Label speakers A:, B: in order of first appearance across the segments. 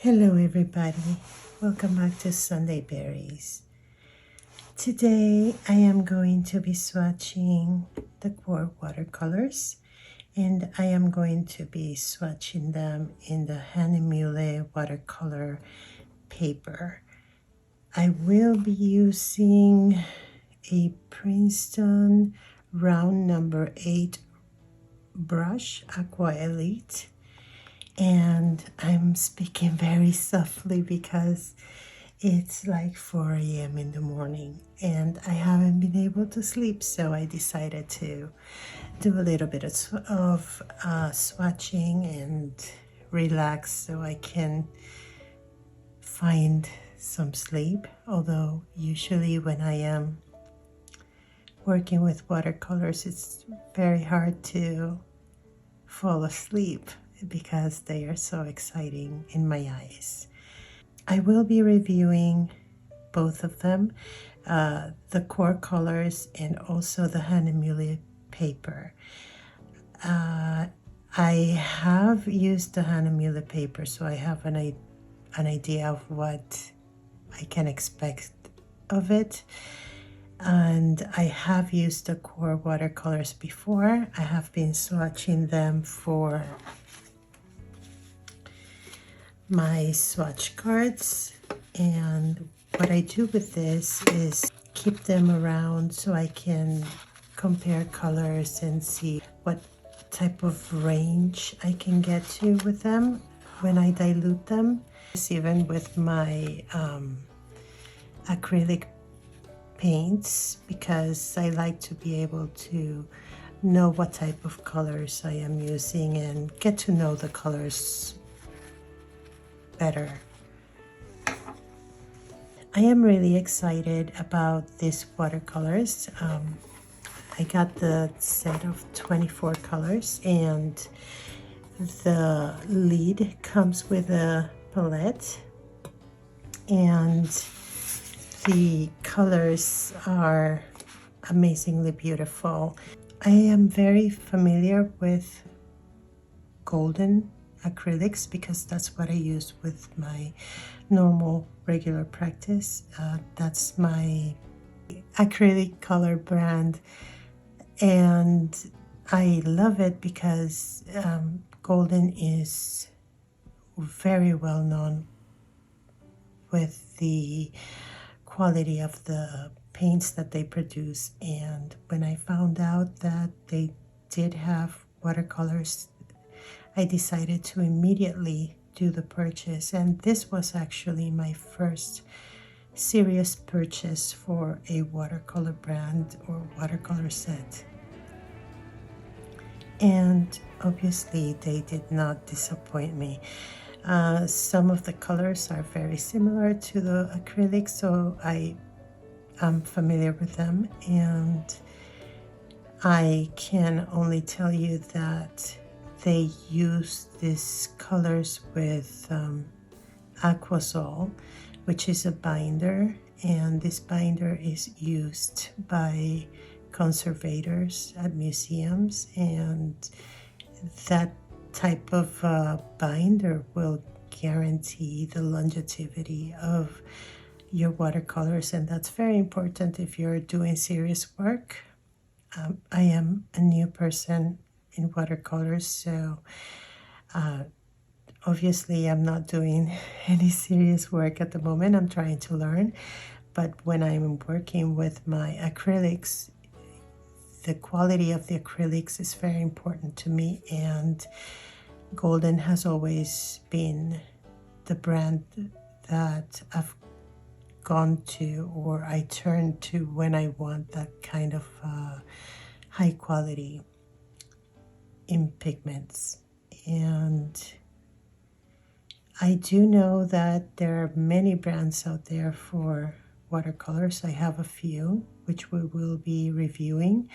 A: Hello everybody, welcome back to Sundayberries. Today I am going to be swatching the QoR watercolors, and I am going to be swatching them in the Hahnemuhle Watercolor Paper. I will be using a Princeton round number 8 brush, Aqua Elite. And I'm speaking very softly because it's like 4 a.m. in the morning and I haven't been able to sleep, so I decided to do a little bit of swatching and relax so I can find some sleep. Although usually when I am working with watercolors, it's very hard to fall asleep because they are so exciting in my eyes. I will be reviewing both of them, the QoR colors and also the Hahnemuhle paper. I have used the Hahnemuhle paper, so I have an idea of what I can expect of it. And I have used the QoR watercolors before. I have been swatching them for my swatch cards, and what I do with this is keep them around so I can compare colors and see what type of range I can get to with them when I dilute them. Even with my acrylic paints, because I like to be able to know what type of colors I am using and get to know the colors better. I am really excited about these watercolors. I got the set of 24 colors, and the lid comes with a palette, and the colors are amazingly beautiful. I am very familiar with golden acrylics because that's what I use with my normal regular practice. That's my acrylic color brand, and I love it because golden is very well known with the quality of the paints that they produce. And when I found out that they did have watercolors, I decided to immediately do the purchase, and this was actually my first serious purchase for a watercolor brand or watercolor set. And obviously they did not disappoint me. Some of the colors are very similar to the acrylics, so I am familiar with them, and I can only tell you that they use these colors with Aquasol, which is a binder, and this binder is used by conservators at museums, and that type of binder will guarantee the longevity of your watercolors, and that's very important if you're doing serious work. I am a new person in watercolors, so obviously I'm not doing any serious work at the moment. I'm trying to learn, but when I'm working with my acrylics, the quality of the acrylics is very important to me, and Golden has always been the brand that I've gone to, or I turn to when I want that kind of high quality in pigments. And I do know that there are many brands out there for watercolors. I have a few which we will be reviewing.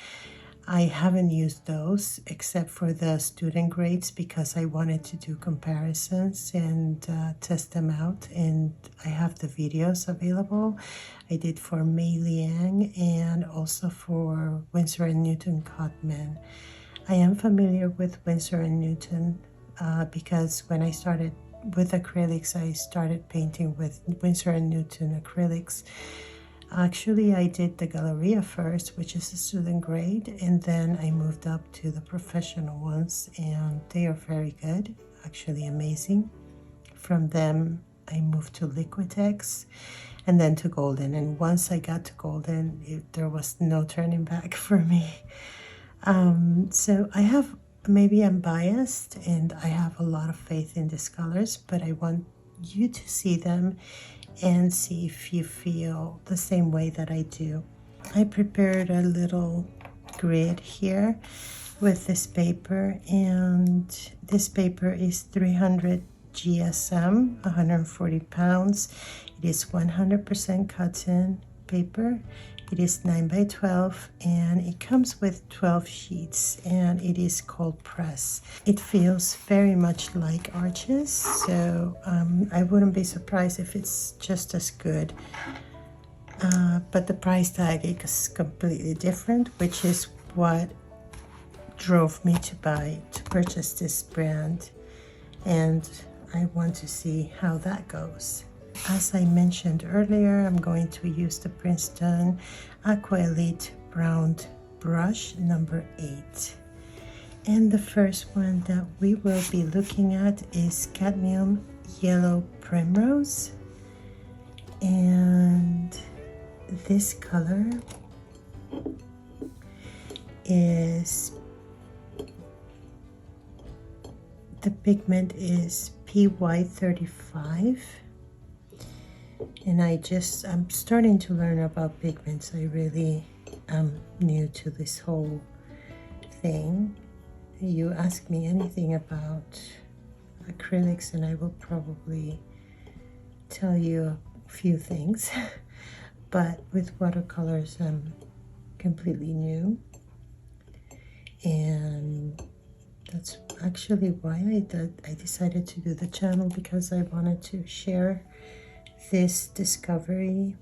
A: I haven't used those except for the student grades because I wanted to do comparisons and test them out, and I have the videos available. I did for Mei Liang and also for Winsor & Newton Cotman. I am familiar with Winsor & Newton because when I started with acrylics, I started painting with Winsor & Newton acrylics. Actually, I did the Galleria first, which is a student grade, and then I moved up to the professional ones, and they are very good, actually amazing. From them, I moved to Liquitex and then to Golden, and once I got to Golden, there was no turning back for me. So I have, maybe I'm biased and I have a lot of faith in these colors, but I want you to see them and see if you feel the same way that I do. I prepared a little grid here with this paper, and this paper is 300 GSM, 140 pounds. It is 100% cotton paper. It is 9 by 12, and it comes with 12 sheets, and it is called press. It feels very much like Arches, so I wouldn't be surprised if it's just as good. But the price tag is completely different, which is what drove me to purchase this brand, and I want to see how that goes. As I mentioned earlier, I'm going to use the Princeton Aqua Elite Brown brush number 8. And the first one that we will be looking at is Cadmium Yellow Primrose. And this color is, the pigment is PY35. And I'm starting to learn about pigments. I really am new to this whole thing. You ask me anything about acrylics and I will probably tell you a few things. But with watercolors, I'm completely new. And that's actually why I decided to do the channel, because I wanted to share this discovery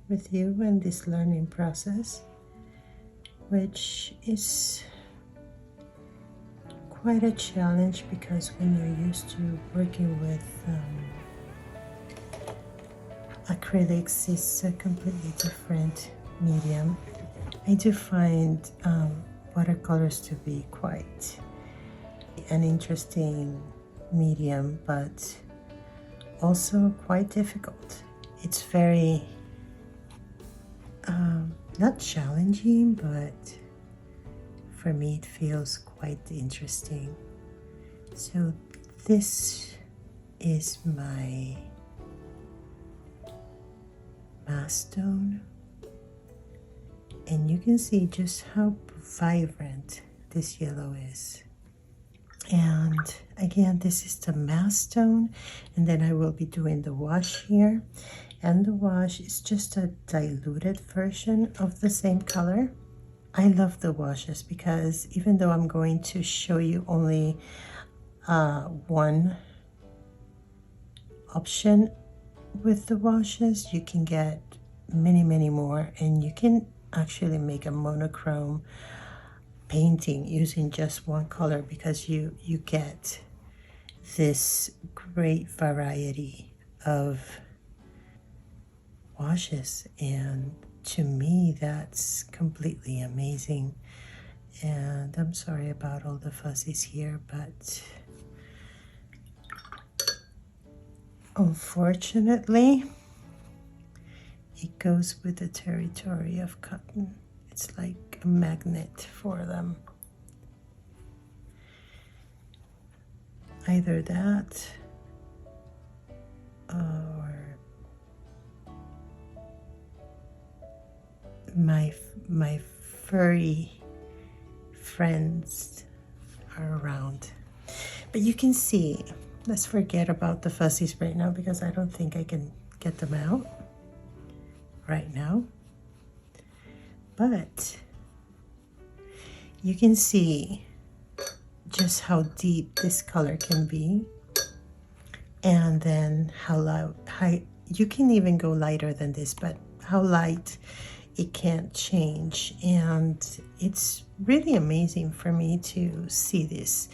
A: with you and this learning process, which is quite a challenge, because when you're used to working with acrylics, it's a completely different medium. I do find watercolors to be quite an interesting medium, but also quite difficult. It's very not challenging, but for me it feels quite interesting. So this is my mass stone, and you can see just how vibrant this yellow is. And again, this is the mass stone, and then I will be doing the wash here, and the wash is just a diluted version of the same color. I love the washes because even though I'm going to show you only one option with the washes, you can get many more, and you can actually make a monochrome painting using just one color, because you get this great variety of washes, and to me that's completely amazing. And I'm sorry about all the fuzzies here, but unfortunately it goes with the territory of cotton. It's like a magnet for them. Either that or my furry friends are around. But you can see, let's forget about the fuzzies right now, because I don't think I can get them out right now. But you can see just how deep this color can be, and then how light, you can even go lighter than this, but how light it can't change. And it's really amazing for me to see this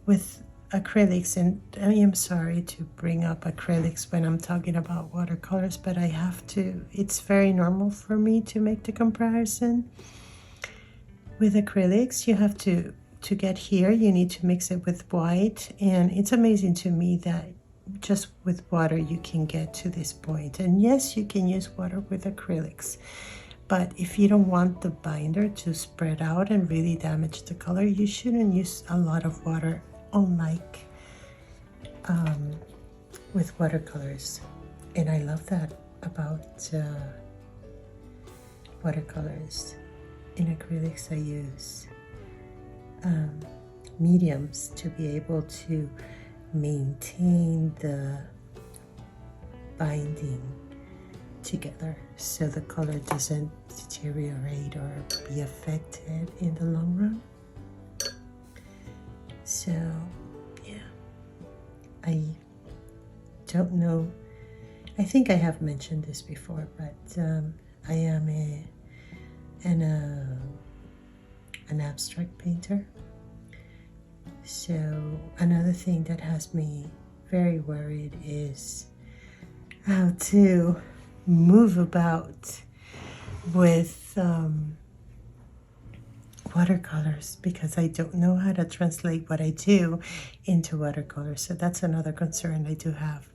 A: with acrylics, and I am sorry to bring up acrylics when I'm talking about watercolors, but I have to. It's very normal for me to make the comparison. With acrylics, you have to get here, you need to mix it with white, and it's amazing to me that just with water you can get to this point. And yes, you can use water with acrylics, but if you don't want the binder to spread out and really damage the color, you shouldn't use a lot of water, unlike with watercolors. And I love that about watercolors. In acrylics, I use mediums to be able to maintain the binding together so the color doesn't deteriorate or be affected in the long run. So yeah, I don't know, I think I have mentioned this before, but I am an abstract painter. So another thing that has me very worried is how to move about with watercolors, because I don't know how to translate what I do into watercolors. So that's another concern I do have.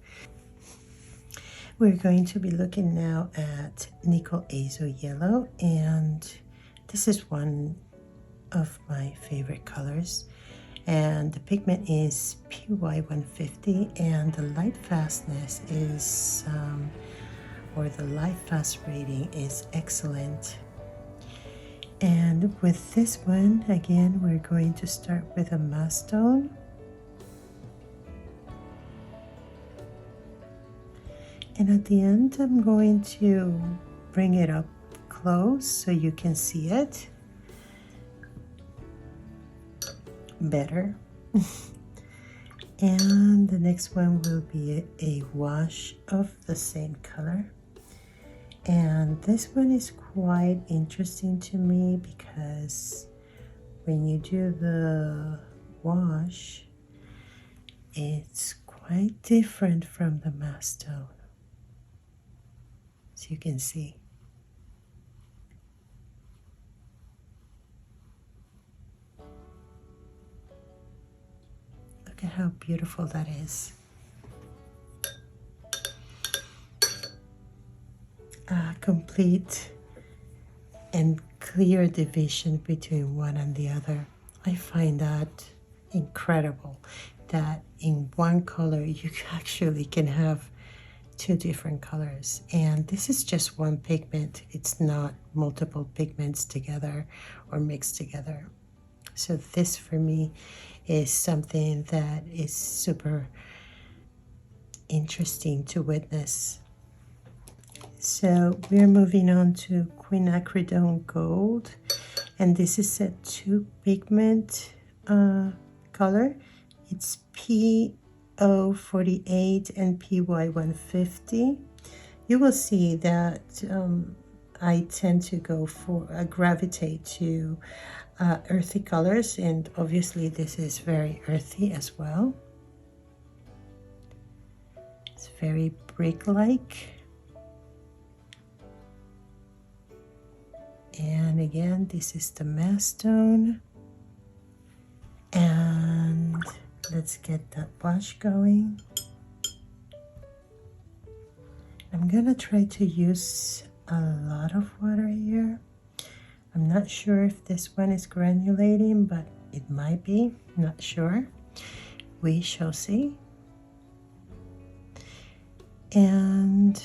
A: We're going to be looking now at Nickel Azo Yellow, and this is one of my favorite colors. And the pigment is PY150, and the light fastness is, or the light fast rating is excellent. And with this one, again, we're going to start with a mastone. And at the end, I'm going to bring it up close so you can see it better. And the next one will be a wash of the same color. And this one is quite interesting to me because when you do the wash, it's quite different from the mastone, as you can see. Look at how beautiful that is. Complete and clear division between one and the other. I find that incredible, that in one color you actually can have two different colors. And this is just one pigment. It's not multiple pigments together or mixed together. So this for me is something that is super interesting to witness. So we're moving on to Quinacridone Gold, and this is a 2 pigment color. It's PO48 and PY150. You will see that I tend to go for gravitate to earthy colors, and obviously this is very earthy as well. It's very brick-like. And again, this is the mastone. And let's get that wash going. I'm gonna try to use a lot of water here. I'm not sure if this one is granulating, but it might be, not sure. We shall see. And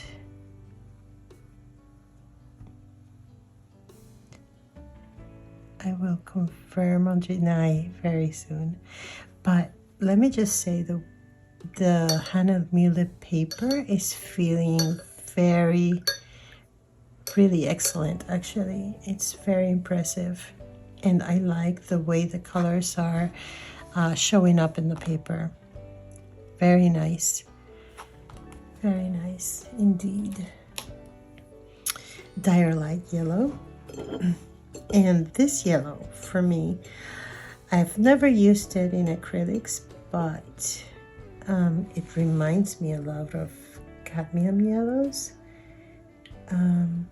A: I will confirm on Janai very soon. But let me just say the Hahnemuhle paper is feeling really excellent. Actually, it's very impressive, and I like the way the colors are showing up in the paper. Very nice, very nice indeed. Dire Light Yellow. And this yellow, for me, I've never used it in acrylics, but it reminds me a lot of cadmium yellows.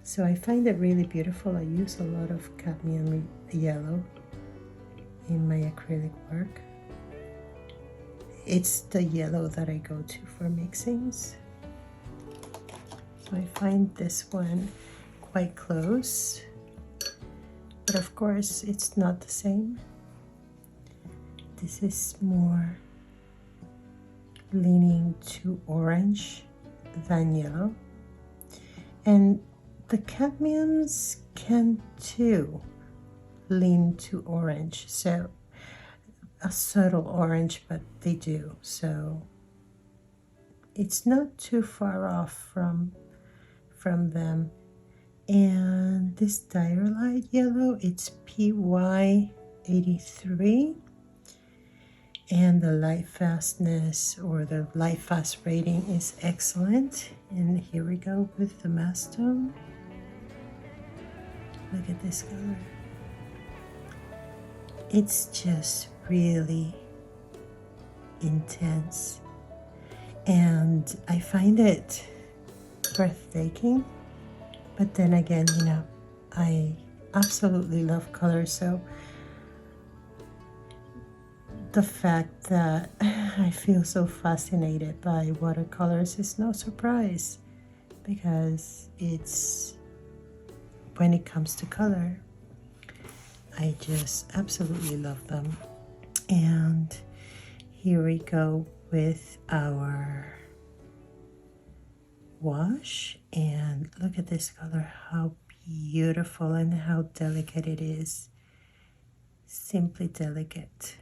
A: So I find it really beautiful. I use a lot of cadmium yellow in my acrylic work. It's the yellow that I go to for mixings. So I find this one quite close, but of course it's not the same. This is more leaning to orange than yellow. And the cadmiums can too lean to orange, so a subtle orange, but they do. So it's not too far off from them. And this diorite yellow, it's PY83, and the light fastness or the light fast rating is excellent. And here we go with the mass tone. Look at this color. It's just really intense, and I find it breathtaking. But then again, you know, I absolutely love color, so the fact that I feel so fascinated by watercolors is no surprise, because it's, when it comes to color, I just absolutely love them. And here we go with our wash, and look at this color, how beautiful and how delicate it is. Simply delicate.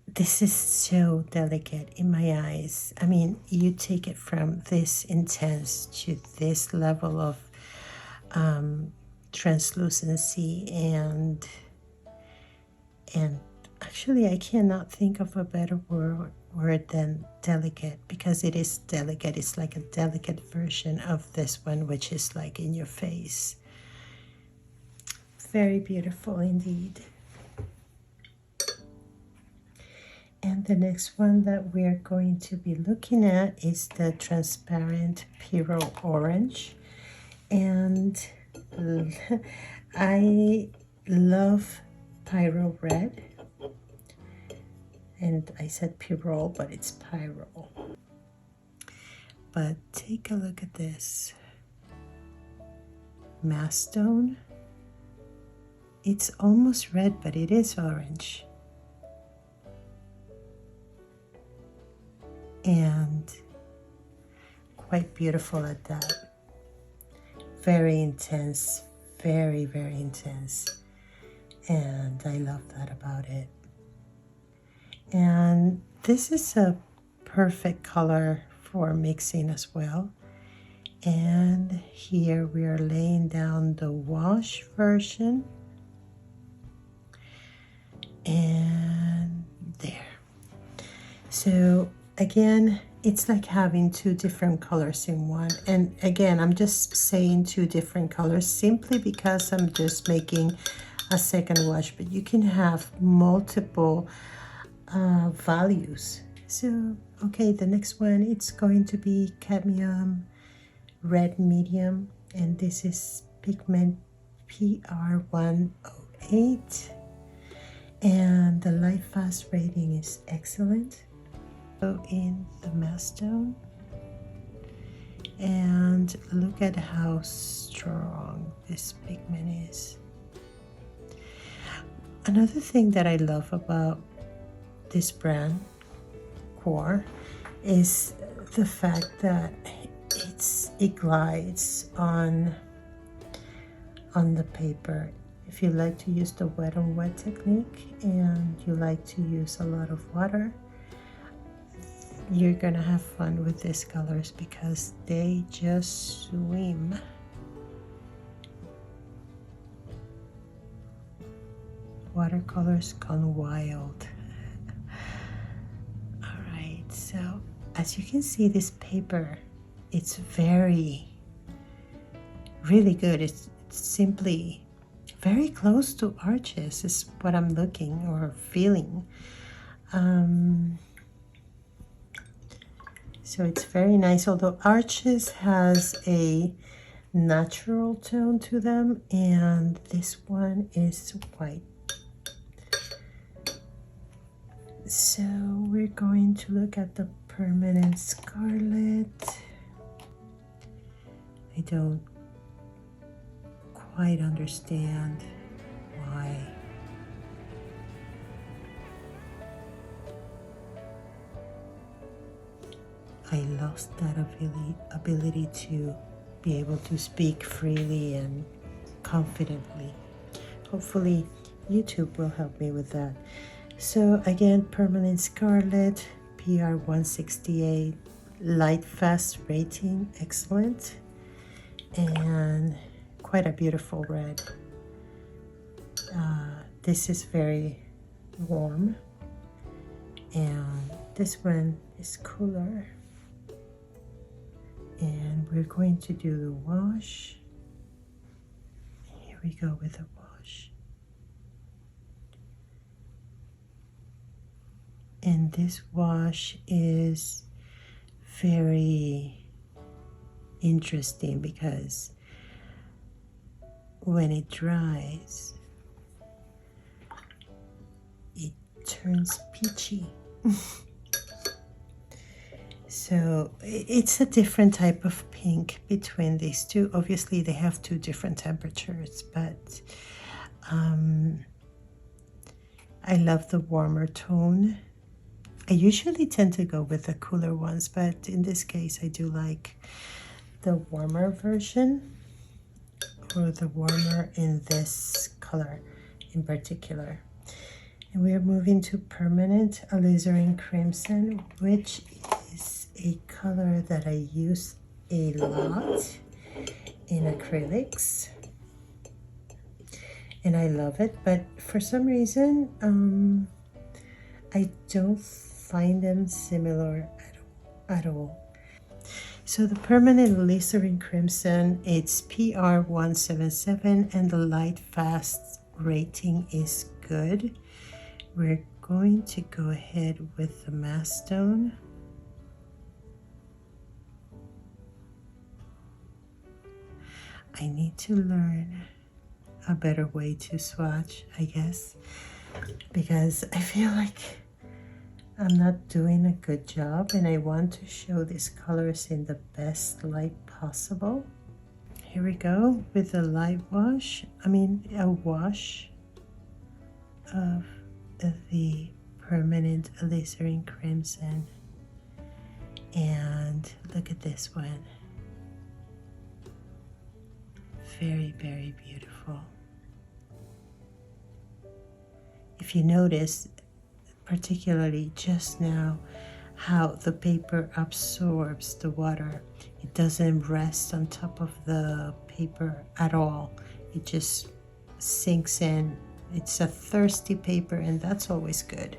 A: This is so delicate in my eyes. I mean, you take it from this intense to this level of translucency, and actually I cannot think of a better word than delicate, because it is delicate. It's like a delicate version of this one, which is like in your face. Very beautiful indeed. And the next one that we're going to be looking at is the transparent Piro Orange. And I love Pyro Red. And I said Piro, but it's Pyro. But take a look at this. Mass stone. It's almost red, but it is orange. And quite beautiful at that. Very intense, very, very intense. And I love that about it. And this is a perfect color for mixing as well. And here we are laying down the wash version. And there. So again, it's like having two different colors in one. And again, I'm just saying two different colors simply because I'm just making a second wash, but you can have multiple values. So, okay, the next one, it's going to be cadmium red medium, and this is pigment PR108, and the light fast rating is excellent. Go in the mass stone and look at how strong this pigment is. Another thing that I love about this brand, QoR, is the fact that it glides on the paper. If you like to use the wet on wet technique and you like to use a lot of water, you're gonna have fun with these colors because they just swim. Watercolors gone wild. All right, so as you can see, this paper, it's really good. It's simply very close to arches is what I'm looking or feeling. So it's very nice, although arches has a natural tone to them, and this one is white. So we're going to look at the permanent scarlet. I don't quite understand why. I lost that ability to be able to speak freely and confidently. Hopefully YouTube will help me with that. So again, permanent scarlet, PR 168, light fast rating, excellent, and quite a beautiful red. This is very warm, and this one is cooler. And we're going to do the wash. Here we go with the wash. And this wash is very interesting because when it dries, it turns peachy. So it's a different type of pink between these two. Obviously, they have two different temperatures, but I love the warmer tone. I usually tend to go with the cooler ones, but in this case, I do like the warmer version, or the warmer in this color in particular. And we are moving to permanent alizarin crimson, which is a color that I use a lot in acrylics, and I love it, but for some reason I don't find them similar at all. So the permanent alizarin crimson, it's PR 177 and the light fast rating is good. We're going to go ahead with the mass stone. I need to learn a better way to swatch, I guess, because I feel like I'm not doing a good job, and I want to show these colors in the best light possible. Here we go with the light wash, a wash of the permanent alizarin crimson. And look at this one. Very, very beautiful. If you notice, particularly just now, how the paper absorbs the water. It doesn't rest on top of the paper at all. It just sinks in. It's a thirsty paper, and that's always good.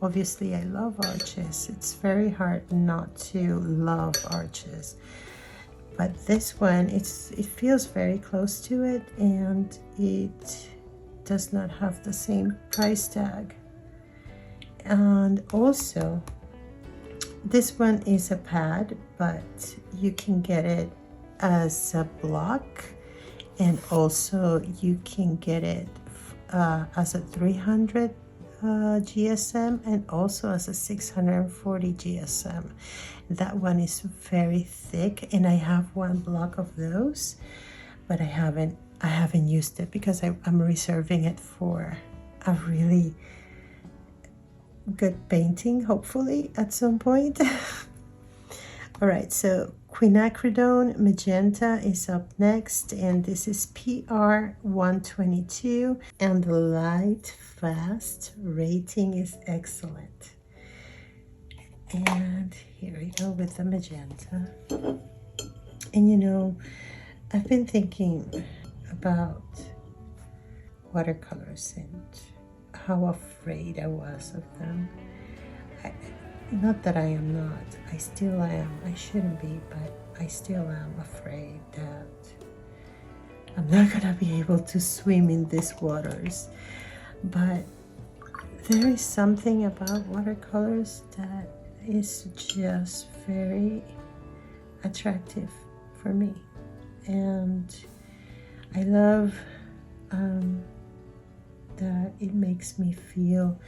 A: Obviously, I love arches. It's very hard not to love arches. But this one, it feels very close to it, and it does not have the same price tag. And also, this one is a pad, but you can get it as a block, and also you can get it as a 300 GSM and also as a 640 GSM. That one is very thick, and I have one block of those, but I haven't used it because I'm reserving it for a really good painting, hopefully at some point. All right, so quinacridone magenta is up next, and this is PR 122, and the light fast rating is excellent. And here we go with the magenta. And you know, I've been thinking about watercolors and how afraid I was of them. Not that I am not, I still am. I shouldn't be, but I still am afraid that I'm not gonna be able to swim in these waters, but there is something about watercolors that is just very attractive for me, and I love that it makes me feel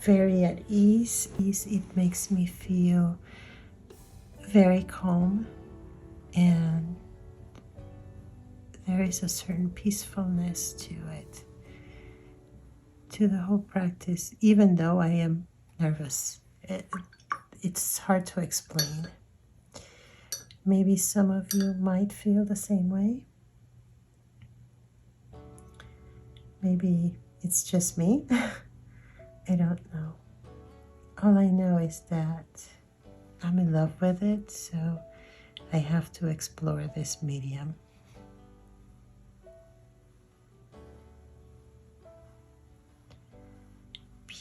A: very at ease. It makes me feel very calm, and there is a certain peacefulness to it, to the whole practice, even though I am nervous. It's hard to explain. Maybe some of you might feel the same way. Maybe it's just me. I don't know. All I know is that I'm in love with it, so I have to explore this medium.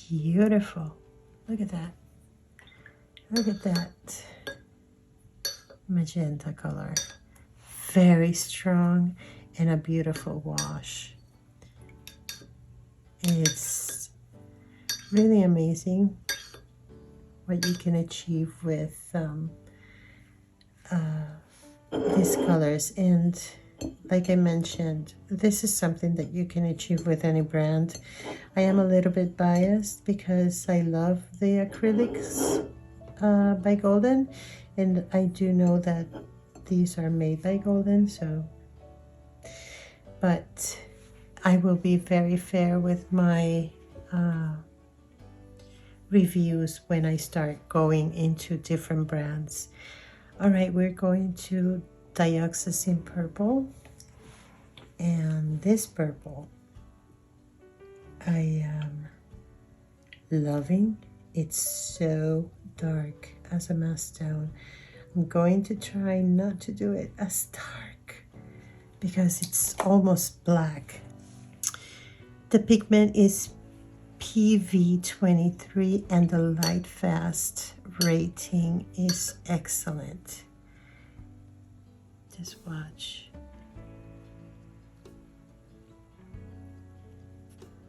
A: Beautiful. Look at that. Look at that magenta color. Very strong and a beautiful wash. It's really amazing what you can achieve with these colors. And like I mentioned, this is something that you can achieve with any brand. I am a little bit biased because I love the acrylics by Golden, and I do know that these are made by Golden, so, but I will be very fair with my reviews when I start going into different brands. All right, we're going to Dioxazine Purple, and this purple I am loving. It's so dark as a mass stone. I'm going to try not to do it as dark because it's almost black. The pigment is PV23 and the light fast rating is excellent. Just watch.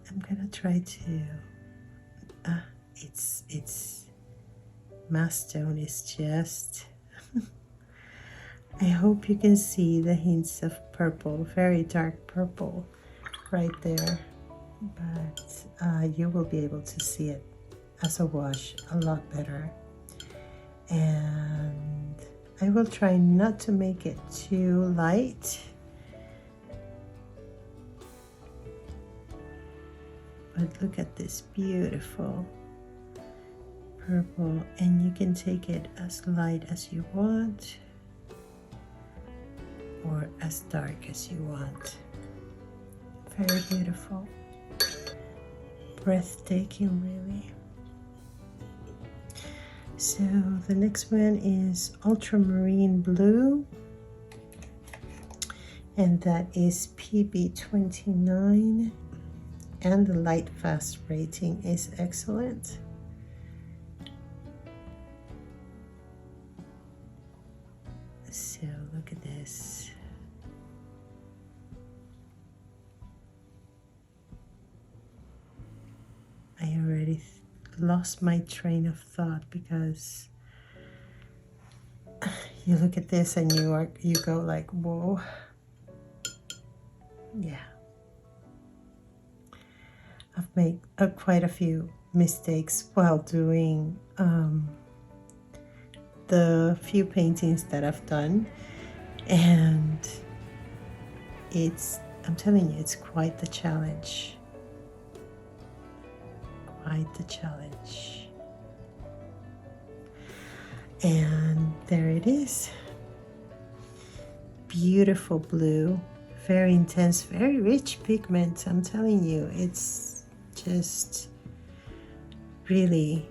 A: I'm gonna try to it's mass stone is just I hope you can see the hints of purple, very dark purple right there, but you will be able to see it as a wash a lot better. And I will try not to make it too light, but look at this beautiful purple, and you can take it as light as you want or as dark as you want. Very beautiful, breathtaking, really. So the next one is Ultramarine Blue, and that is PB29, and the light fast rating is excellent. So look at this. I already lost my train of thought because you look at this and you go like, whoa. Yeah. I've made quite a few mistakes while doing the few paintings that I've done, and I'm telling you, it's quite the challenge. Quite the challenge. And there it is. Beautiful blue, very intense, very rich pigment. I'm telling you, it's just really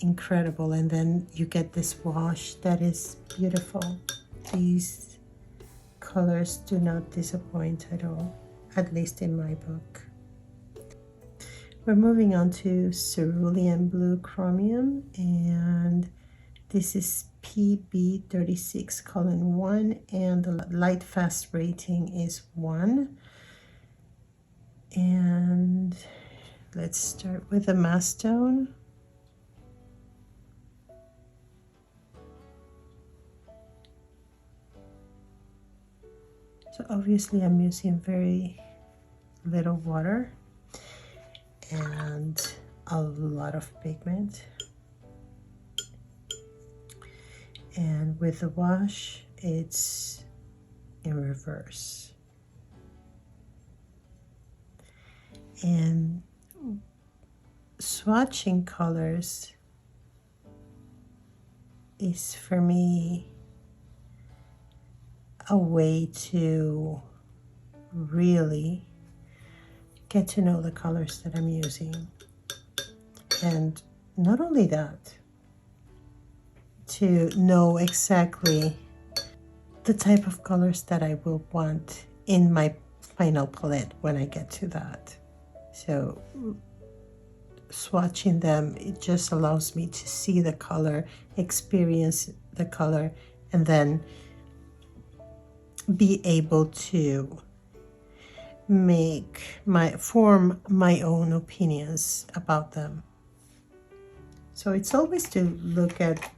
A: incredible. And then you get this wash that is beautiful. These colors do not disappoint at all, at least in my book. We're moving on to Cerulean Blue Chromium, and this is PB36 colon 1, and the light fast rating is 1. And let's start with the mass stone. So obviously I'm using very little water and a lot of pigment. And with the wash, it's in reverse. And swatching colors is for me a way to really get to know the colors that I'm using. And not only that, to know exactly the type of colors that I will want in my final palette when I get to that. So swatching them, it just allows me to see the color, experience the color, and then be able to form my own opinions about them. So it's always to look at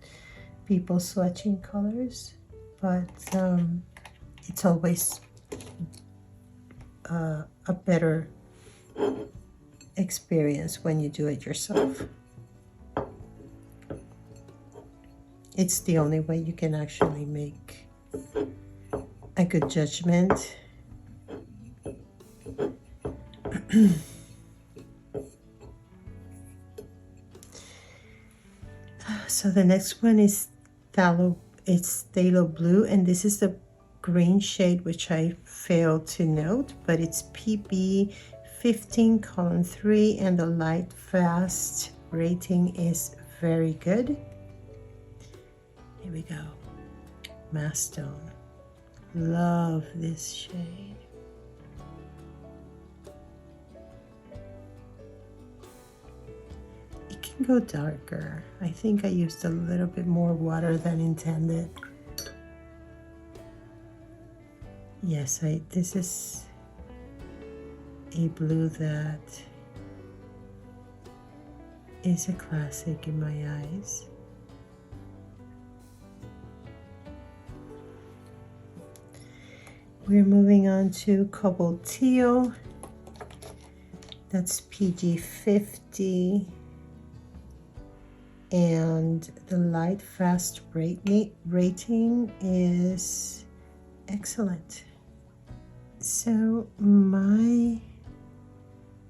A: people swatching colors, but it's always a better experience when you do it yourself. It's the only way you can actually make a good judgment. So the next one is phthalo blue, and this is the green shade which I failed to note, but it's PB 15 colon 3, and the light fast rating is very good. Here we go. Mass stone. Love this shade. It can go darker. I think I used a little bit more water than intended. Yes, this is a blue that is a classic in my eyes. We're moving on to cobalt teal. That's PG 50. And the light fast rating is excellent. So my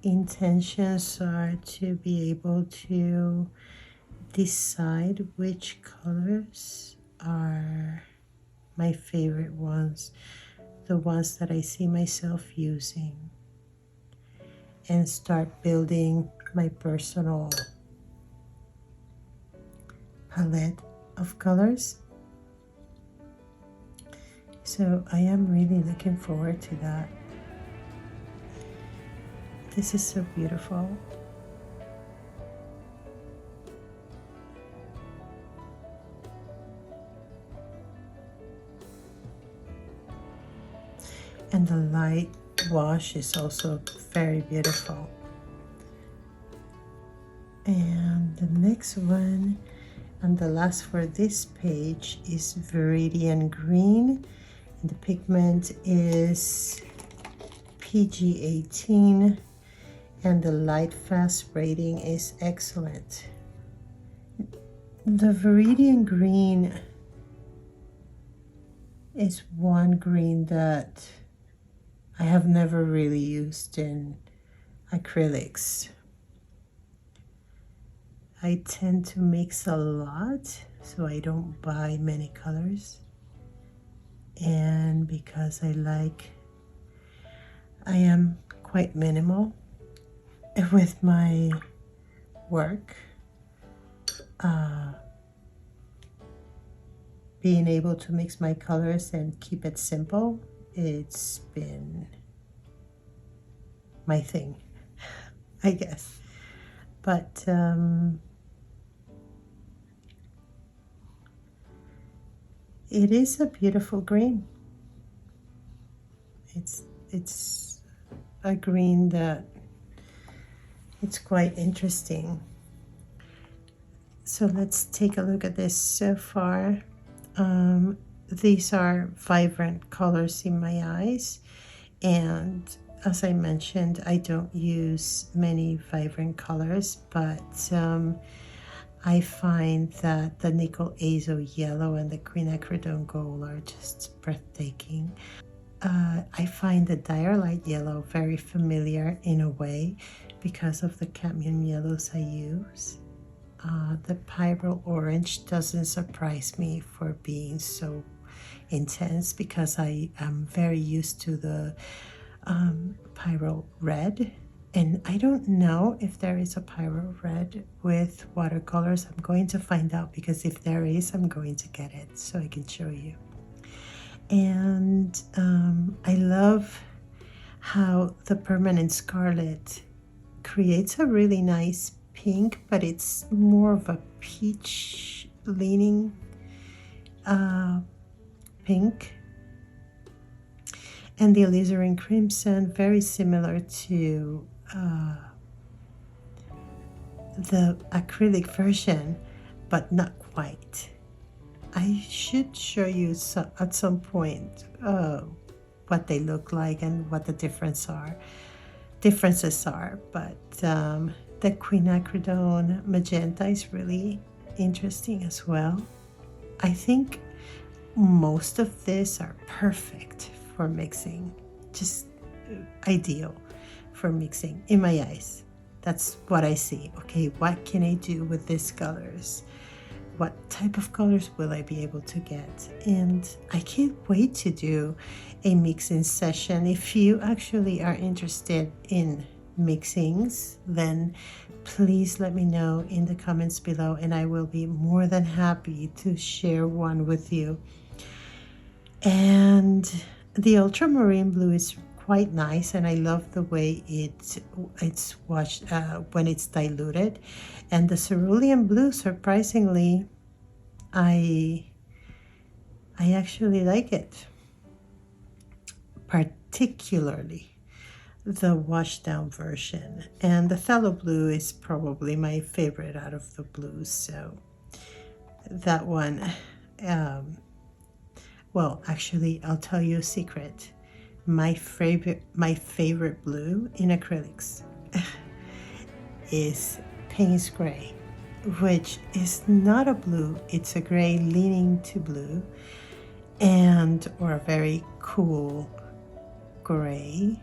A: intentions are to be able to decide which colors are my favorite ones, the ones that I see myself using, and start building my personal palette of colors. So I am really looking forward to that. This is so beautiful. And the light wash is also very beautiful. And the next one, and the last for this page, is Viridian Green. And the pigment is PG 18, and the light fast rating is excellent. The Viridian Green is one green that I have never really used in acrylics. I tend to mix a lot, so I don't buy many colors. And because I am quite minimal with my work, being able to mix my colors and keep it simple, it's been my thing, I guess. But it is a beautiful green. It's a green that it's quite interesting. So let's take a look at this so far. These are vibrant colors in my eyes, and as I mentioned, I don't use many vibrant colors, but I find that the nickel azo yellow and the quinacridone gold are just breathtaking. I find the diorite yellow very familiar in a way because of the cadmium yellows I use. The pyrrole orange doesn't surprise me for being so intense because I am very used to the pyrrole red, and I don't know if there is a pyrrole red with watercolors. I'm going to find out, because if there is, I'm going to get it so I can show you. And I love how the permanent scarlet creates a really nice pink, but it's more of a peach leaning pink. And the alizarin crimson, very similar to the acrylic version, but not quite. I should show you at some point what they look like and what the differences are. But the quinacridone magenta is really interesting as well. I think most of these are perfect for mixing, just ideal for mixing in my eyes. That's what I see. Okay, what can I do with these colors? What type of colors will I be able to get? And I can't wait to do a mixing session. If you actually are interested in mixings, then please let me know in the comments below, and I will be more than happy to share one with you. And the ultramarine blue is quite nice, and I love the way it's washed when it's diluted. And the cerulean blue, surprisingly, I actually like it, particularly the washed down version. And the phthalo blue is probably my favorite out of the blues, so that one, well, actually, I'll tell you a secret. My favorite blue in acrylics is Payne's Gray, which is not a blue, it's a gray leaning to blue, or a very cool gray.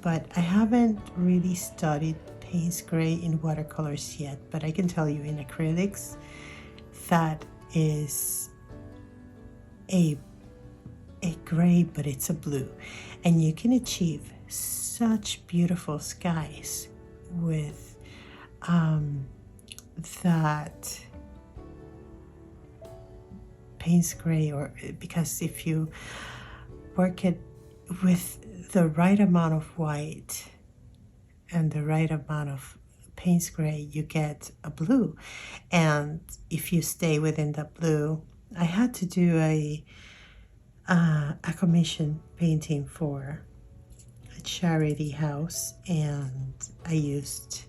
A: But I haven't really studied Payne's Gray in watercolors yet, but I can tell you in acrylics that is a gray, but it's a blue, and you can achieve such beautiful skies with that Payne's Gray, or because if you work it with the right amount of white and the right amount of Payne's Gray, you get a blue. And if you stay within the blue, I had to do a commission painting for a charity house, and I used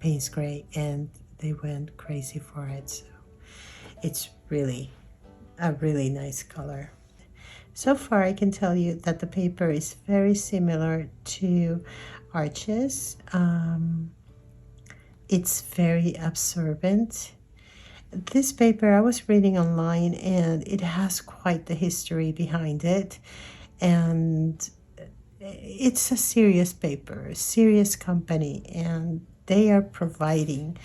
A: Payne's Gray, and they went crazy for it. So it's really a really nice color. So far, I can tell you that the paper is very similar to Arches. It's very absorbent. This paper, I was reading online, and it has quite the history behind it. And it's a serious paper, a serious company, and they are providing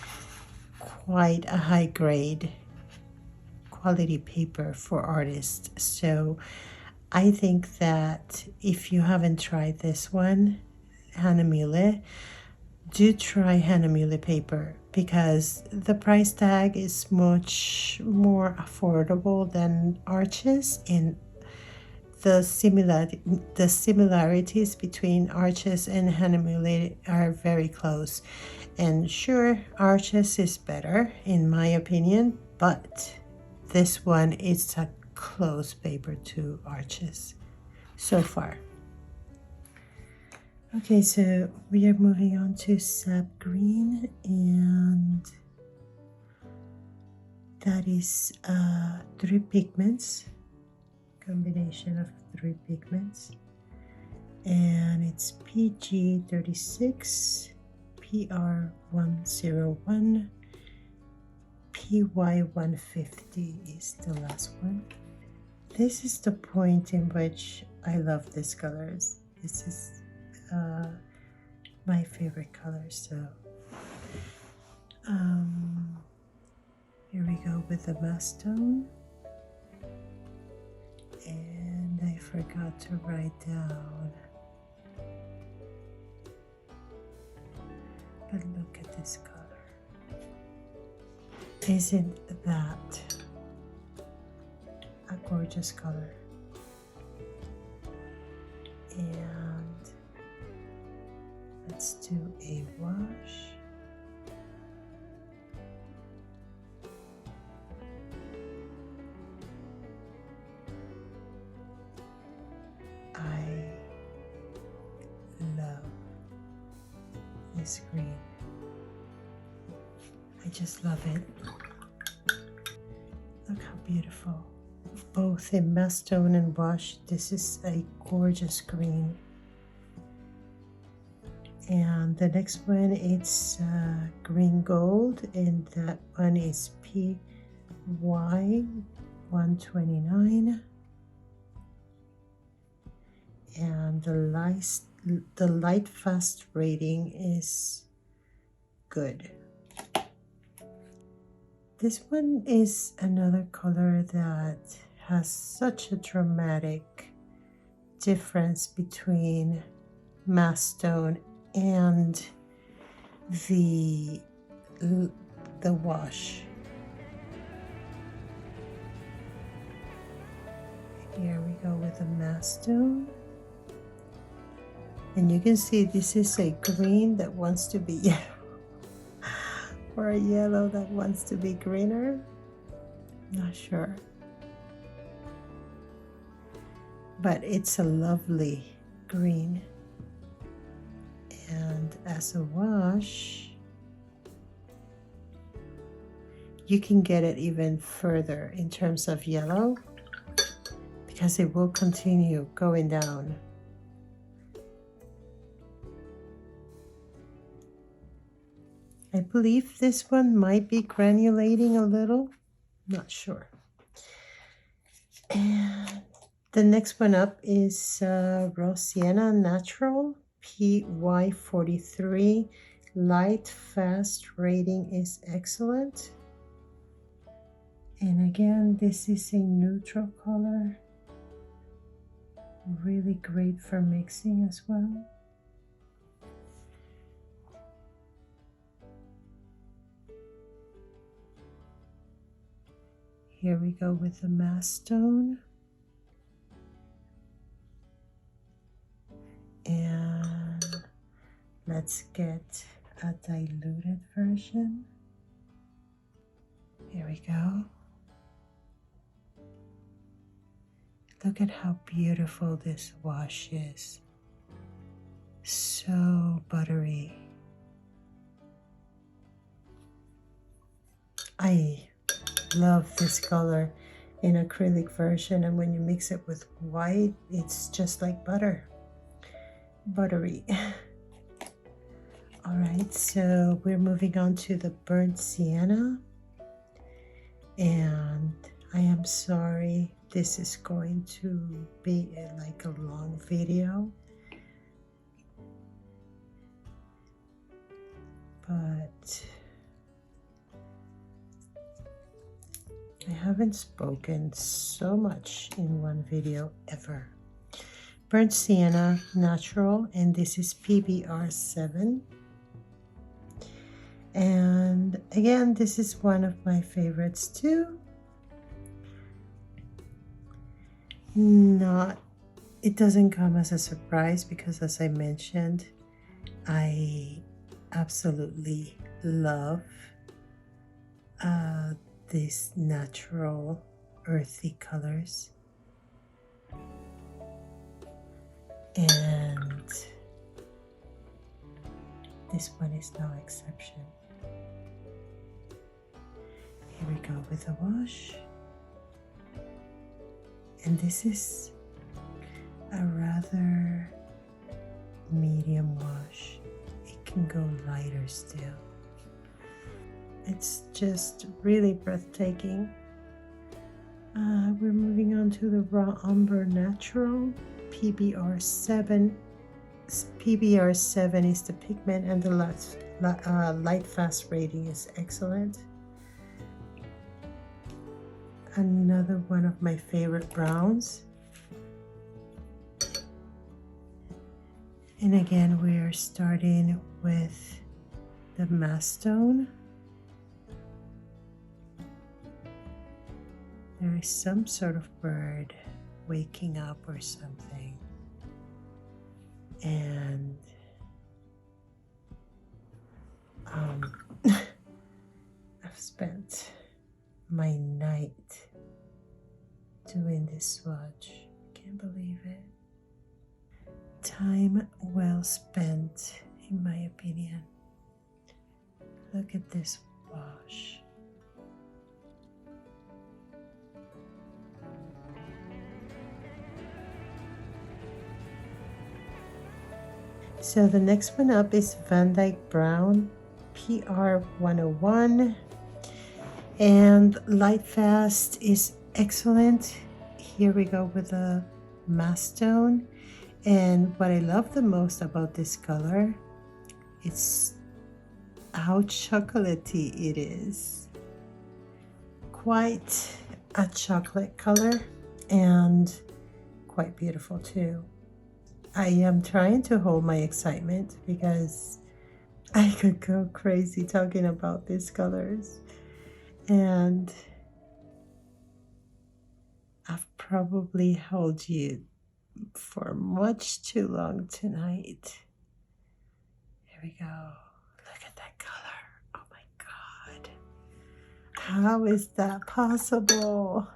A: quite a high grade quality paper for artists. So I think that if you haven't tried this one, Hahnemuhle, do try Hahnemuhle paper, because the price tag is much more affordable than Arches, and the similarities between Arches and Hahnemuhle are very close. And sure, Arches is better in my opinion, but this one is a close paper to arches so far. Okay, so we are moving on to sap green, and that is 3 pigments, combination of 3 pigments, and it's PG36, PR101, PY150 is the last one. This is the point in which I love these colors. This is my favorite color. So here we go with the mastone, and I forgot to write down, but look at this color. Isn't that a gorgeous color? And let's do a wash. I love this green. I just love it. Look how beautiful. Both in mastone and wash, this is a gorgeous green. And the next one, it's green gold, and that one is PY129. And the light fast rating is good. This one is another color that has such a dramatic difference between mastone and the wash. Here we go with the mastone. And you can see this is a green that wants to be yellow, or a yellow that wants to be greener. Not sure. But it's a lovely green. And as a wash, you can get it even further in terms of yellow, because it will continue going down. I believe this one might be granulating a little, not sure. And the next one up is Raw Sienna Natural, PY43. Light fast rating is excellent. And again, this is a neutral color. Really great for mixing as well. Here we go with the mastone. And let's get a diluted version. Here we go. Look at how beautiful this wash is. So buttery. I love this color in acrylic version, and when you mix it with white, it's just like butter. Buttery. All right, so we're moving on to the burnt sienna, and I am sorry this is going to be like a long video, but I haven't spoken so much in one video ever. Burnt Sienna Natural, and this is PBR7. And again, this is one of my favorites too. It doesn't come as a surprise because, as I mentioned, I absolutely love these natural earthy colors. And this one is no exception. Here we go with the wash. And this is a rather medium wash. It can go lighter still. It's just really breathtaking. We're moving on to the Raw Umber Natural PBR7. PBR7 is the pigment, and the light fast rating is excellent. Another one of my favorite browns. And again, we are starting with the Mastone. There is some sort of bird waking up or something. And I've spent my night doing this swatch. Can't believe it. Time well spent, in my opinion. Look at this wash. So the next one up is Van Dyke Brown PR 101, and light fast is excellent. Here we go with a Mastone, and what I love the most about this color, it's how chocolatey it is. Quite a chocolate color and quite beautiful too. I am trying to hold my excitement because I could go crazy talking about these colors, and I've probably held you for much too long tonight. Here we go. Look at that color. Oh my God. How is that possible?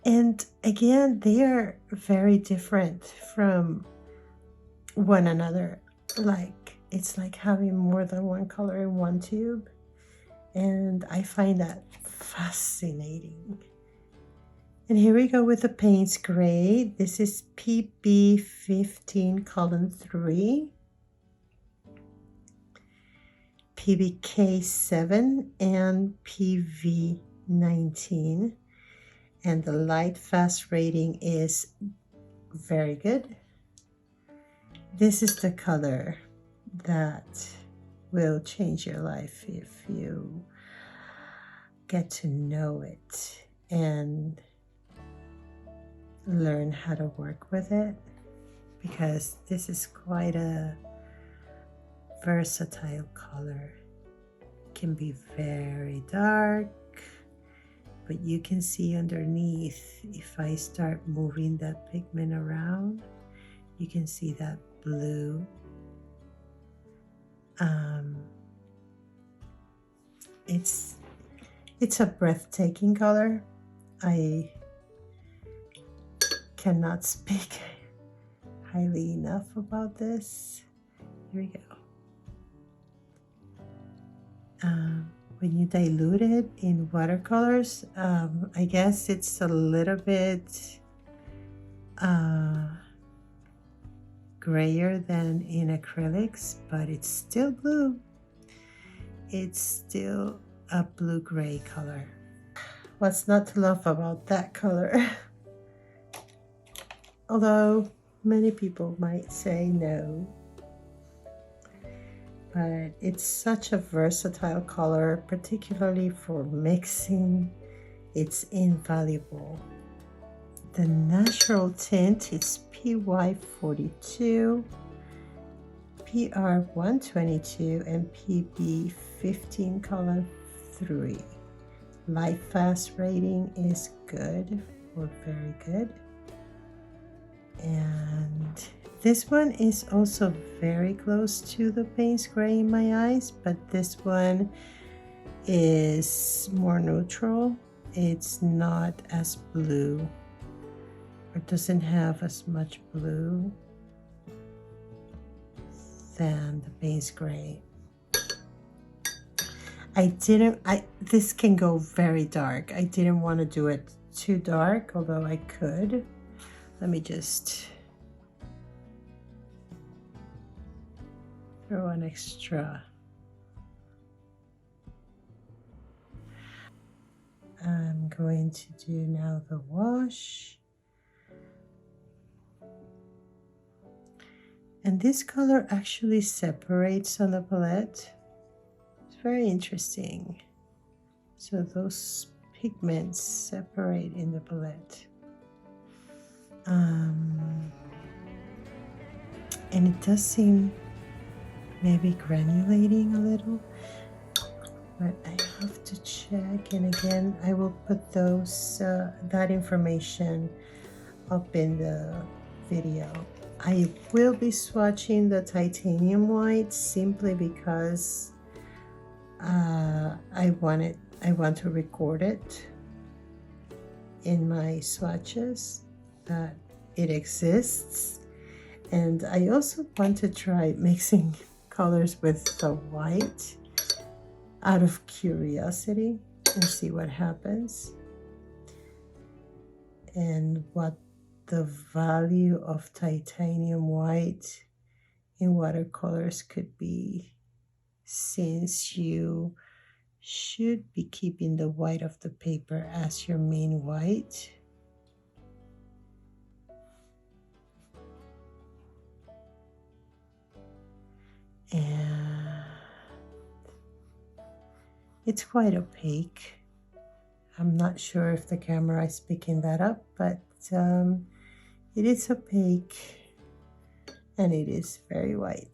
A: And again, they are very different from one another. Like, it's like having more than one color in one tube. And I find that fascinating. And here we go with the Payne's Gray. This is PB15 column 3, PBK7, and PV19. And the light fast rating is very good. This is the color that will change your life if you get to know it and learn how to work with it, because this is quite a versatile color. It can be very dark, but you can see underneath, if I start moving that pigment around, you can see that blue. It's a breathtaking color. I cannot speak highly enough about this. Here we go. When you dilute it in watercolors, I guess it's a little bit grayer than in acrylics, but it's still blue. It's still a blue-gray color. What's not to love about that color? Although many people might say no. But it's such a versatile color, particularly for mixing. It's invaluable. The natural tint is PY42, PR122, and PB15 color 3. Light fast rating is good or very good. And this one is also very close to the Payne's Gray in my eyes, but this one is more neutral. It's not as blue, or doesn't have as much blue than the base gray. This can go very dark. I didn't want to do it too dark, although I could. Let me just throw an extra. I'm going to do now the wash. And this color actually separates on the palette. It's very interesting. So those pigments separate in the palette. And it does seem maybe granulating a little, but I have to check. And again, I will put those that information up in the video. I will be swatching the titanium white simply because I want to record it in my swatches that it exists. And I also want to try mixing colors with the white out of curiosity and see what happens and what the value of titanium white in watercolors could be, since you should be keeping the white of the paper as your main white. And it's quite opaque. I'm not sure if the camera is picking that up, but it is opaque and it is very white.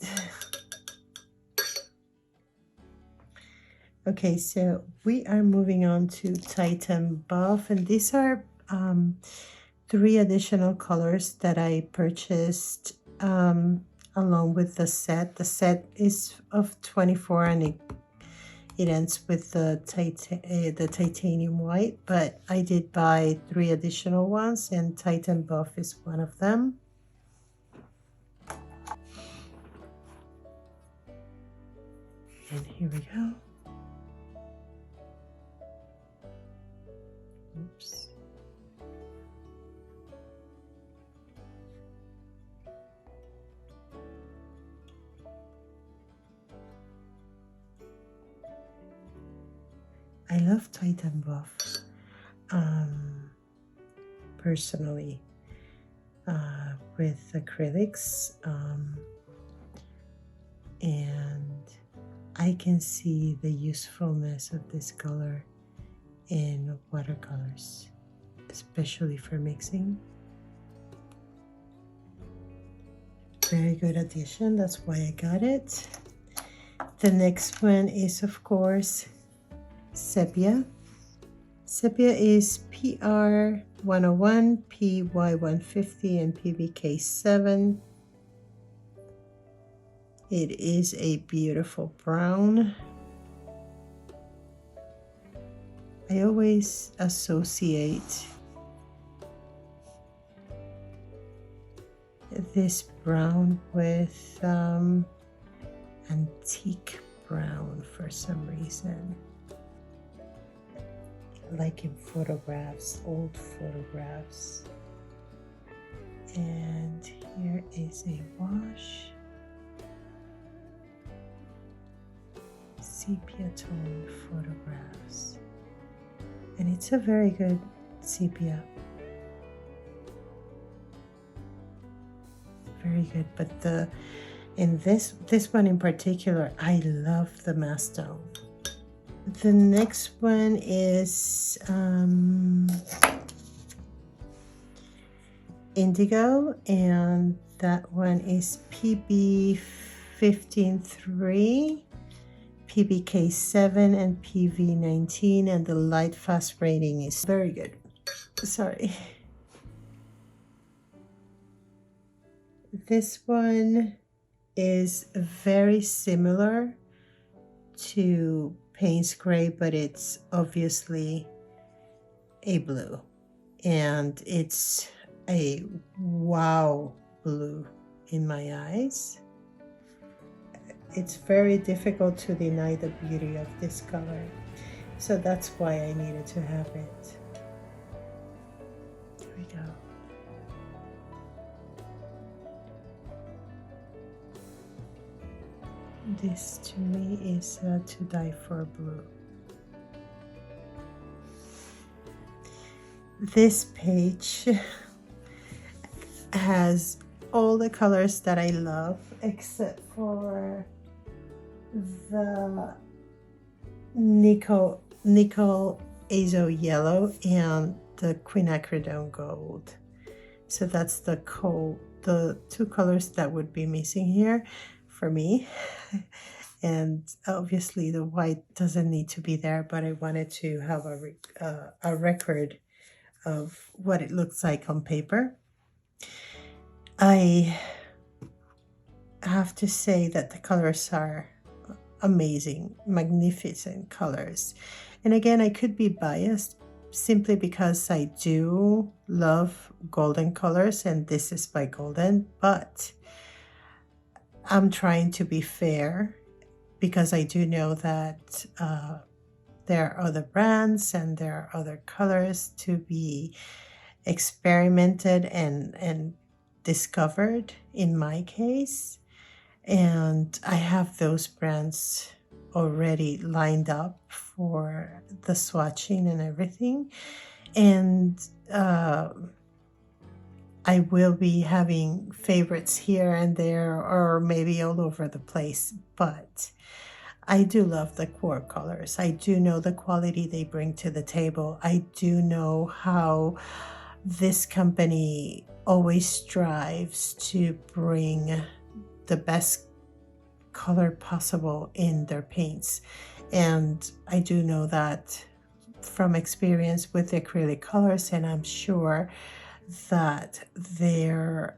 A: Okay, so we are moving on to Titan Buff, and these are 3 additional colors that I purchased along with the set. The set is of 24 and it ends with the titanium white, but I did buy 3 additional ones, and Titan Buff is one of them. And here we go. Oops. I love Titan Buff personally with acrylics, and I can see the usefulness of this color in watercolors, especially for mixing. Very good addition, that's why I got it. The next one is, of course, Sepia. Sepia is PR 101, PY 150, and PBK 7. It is a beautiful brown. I always associate this brown with antique brown for some reason, like in photographs, old photographs. And here is a wash, sepia tone photographs, and it's a very good sepia, very good. But in this one in particular, I love the mastone. The next one is indigo, and that one is PB 15.3, PBK 7, and PV 19, and the light fast rating is very good. Sorry. This one is very similar to Payne's gray, but it's obviously a blue, and it's a wow blue in my eyes. It's very difficult to deny the beauty of this color, so that's why I needed to have it. Here we go. This to me is to die for blue. This page has all the colors that I love except for the nickel azo yellow and the quinacridone gold. So that's the two colors that would be missing here for me. And obviously the white doesn't need to be there, but I wanted to have a record of what it looks like on paper. I have to say that the colors are amazing, magnificent colors. And again, I could be biased simply because I do love golden colors, and this is by Golden, but I'm trying to be fair because I do know that there are other brands and there are other colors to be experimented and discovered in my case. And I have those brands already lined up for the swatching and everything. And I will be having favorites here and there, or maybe all over the place, but I do love the QoR colors. I do know the quality they bring to the table. I do know how this company always strives to bring the best color possible in their paints. And I do know that from experience with the acrylic colors, and I'm sure that their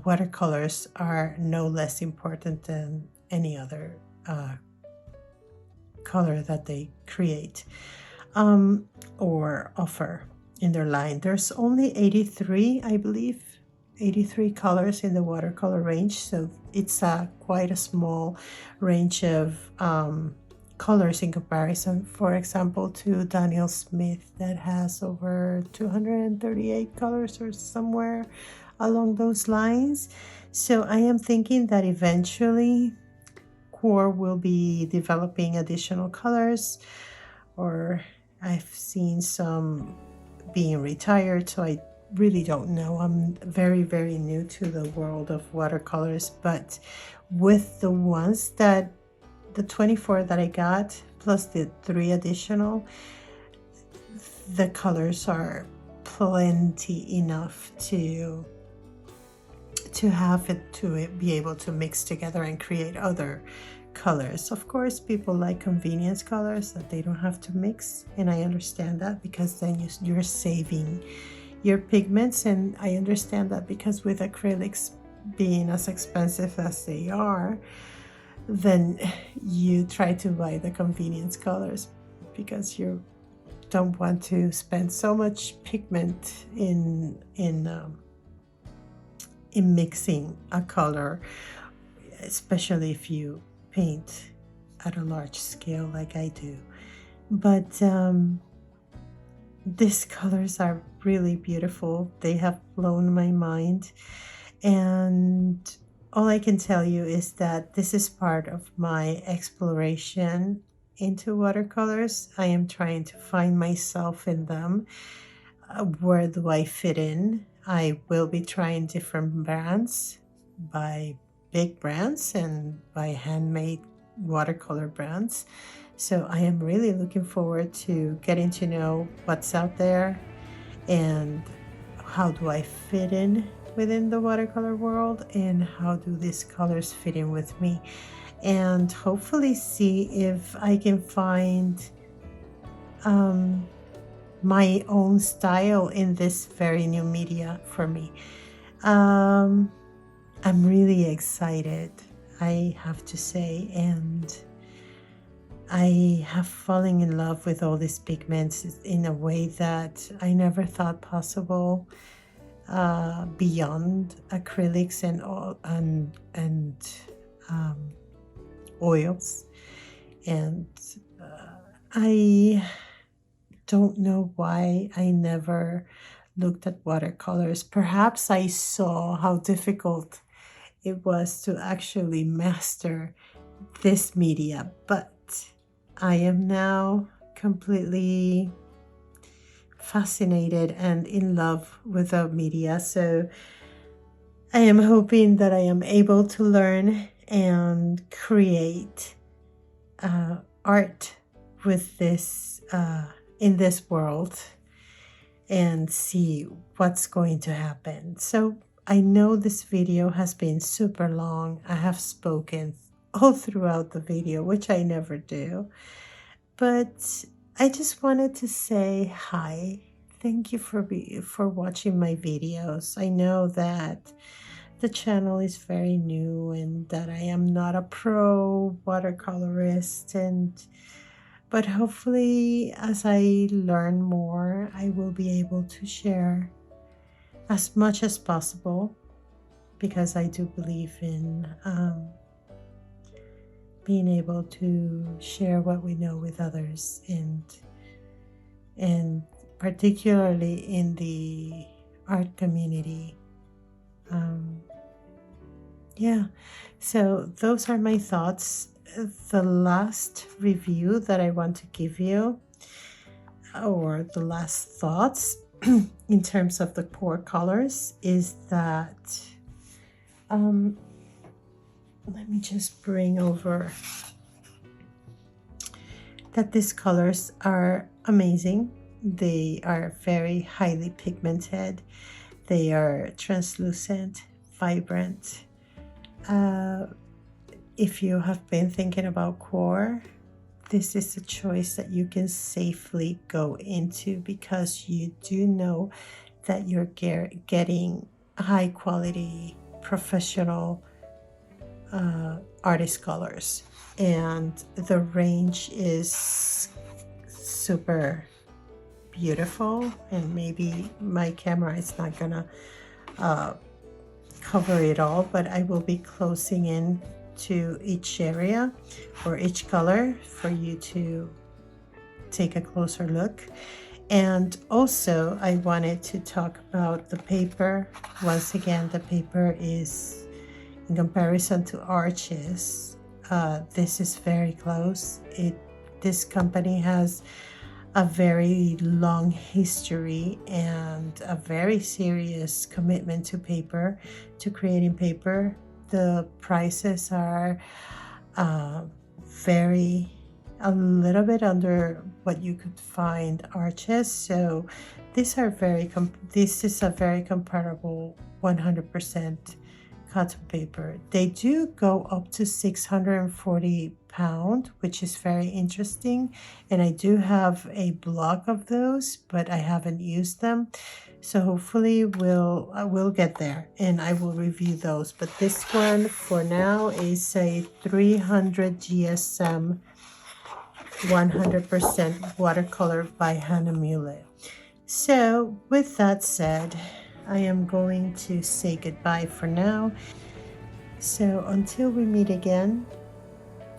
A: watercolors are no less important than any other color that they create or offer in their line. There's only 83, I believe, 83 colors in the watercolor range, so it's quite a small range of colors in comparison, for example, to Daniel Smith that has over 238 colors or somewhere along those lines. So I am thinking that eventually QoR will be developing additional colors, or I've seen some being retired, so I really don't know. I'm very, very new to the world of watercolors, but with the ones that the 24 that I got plus the 3 additional, the colors are plenty enough to have it to be able to mix together and create other colors. Of course, people like convenience colors that they don't have to mix, and I understand that because then you're saving your pigments, and I understand that because with acrylics being as expensive as they are, then you try to buy the convenience colors because you don't want to spend so much pigment in mixing a color, especially if you paint at a large scale like I do. But these colors are really beautiful. They have blown my mind, and all I can tell you is that this is part of my exploration into watercolors. I am trying to find myself in them. Where do I fit in? I will be trying different brands, by big brands and by handmade watercolor brands. So I am really looking forward to getting to know what's out there and how do I fit in within the watercolor world, and how do these colors fit in with me, and hopefully see if I can find my own style in this very new media for me. I'm really excited, I have to say, and I have fallen in love with all these pigments in a way that I never thought possible, beyond acrylics and all and oils. And I don't know why I never looked at watercolors. Perhaps I saw how difficult it was to actually master this media, but I am now completely fascinated and in love with the media. So I am hoping that I am able to learn and create art with this in this world and see what's going to happen. So I know this video has been super long. I have spoken all throughout the video, which I never do, but I just wanted to say hi. Thank you for watching my videos. I know that the channel is very new and that I am not a pro watercolorist, but hopefully as I learn more, I will be able to share as much as possible, because I do believe in being able to share what we know with others, and particularly in the art community. Yeah, so those are my thoughts. The last review that I want to give you, or the last thoughts in terms of the QoR colors, is that let me just bring over that these colors are amazing. They are very highly pigmented. They are translucent, vibrant. If you have been thinking about QoR, this is a choice that you can safely go into, because you do know that you're getting high quality professional artist colors, and the range is super beautiful. And maybe my camera is not gonna cover it all, but I will be closing in to each area or each color for you to take a closer look. And also I wanted to talk about the paper. Once again, the paper is, in comparison to arches, this is very close. This company has a very long history and a very serious commitment to paper, to creating paper. The prices are a little bit under what you could find arches. So this is a very comparable 100% cotton paper. They do go up to 640 pounds, which is very interesting. And I do have a block of those, but I haven't used them. So hopefully I will get there and I will review those. But this one for now is a 300 GSM 100% watercolor by Hahnemuhle. So with that said, I am going to say goodbye for now. So until we meet again,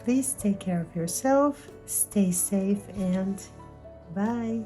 A: please take care of yourself, stay safe, and bye.